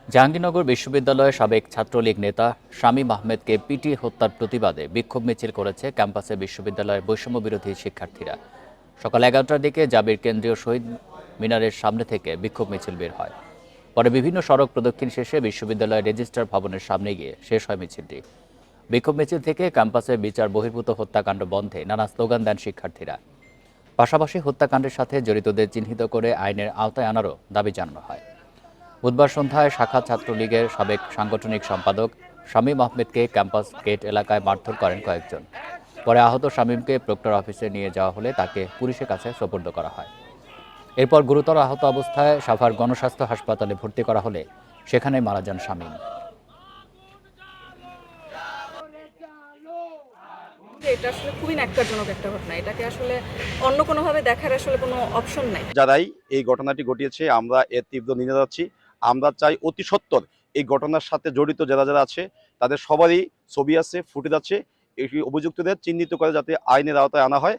জাহাঙ্গীরনগর বিশ্ববিদ্যালয়ের সাবেক ছাত্রলীগ নেতা শামীম আহমেদকে পিটিয়ে হত্যার প্রতিবাদে বিক্ষোভ মিছিল করেছে ক্যাম্পাসে বিশ্ববিদ্যালয়ের বৈষম্য বিরোধী শিক্ষার্থীরা। সকাল 11টার দিকে জাবির কেন্দ্রীয় শহীদ মিনারের সামনে থেকে বিক্ষোভ মিছিল বের হয়। পরে বিভিন্ন সড়ক প্রদক্ষিণ শেষে বিশ্ববিদ্যালয়ের রেজিস্ট্রার ভবনের সামনে গিয়ে শেষ হয় মিছিলটি। বিক্ষোভ মিছিল থেকে ক্যাম্পাসে বিচার বহির্ভূত হত্যাকাণ্ড বন্ধে নানা স্লোগান দেন শিক্ষার্থীরা। পাশাপাশি হত্যাকাণ্ডের সাথে জড়িতদের চিহ্নিত করে আইনের আওতায় আনারও দাবি জানানো হয়। বুধবার সন্ধ্যায় শাখা ছাত্রলীগের সাবেক সাংগঠনিক সম্পাদক শামীম আহমেদকে ক্যাম্পাস গেট এলাকায় মারধর করেন কয়েকজন। পরে আহত শামীমকে প্রক্টর অফিসে নিয়ে যাওয়া হলে তাকে পুলিশের কাছে সোপর্দ করা হয়। এরপর গুরুতর আহত অবস্থায় সাভার গণস্বাস্থ্য হাসপাতালে ভর্তি করা হলে সেখানেই মারা যান শামীম। এটা আসলে খুবই ন্যাক্কারজনক একটা ঘটনা। এটাকে আসলে অন্য কোনোভাবে দেখার আসলে কোনো অপশন নাই। যারাই এই ঘটনাটি ঘটিয়েছে আমরা এর তীব্র নিন্দা জানাচ্ছি। আমরা চাই অতি সত্বর এই ঘটনার সাথে জড়িত যারা যারা আছে তাদের সবারই ছবি আছে, ফুটেজ আছে, এই অভিযুক্তদের চিহ্নিত করে যাতে আইনের আওতায় আনা হয়।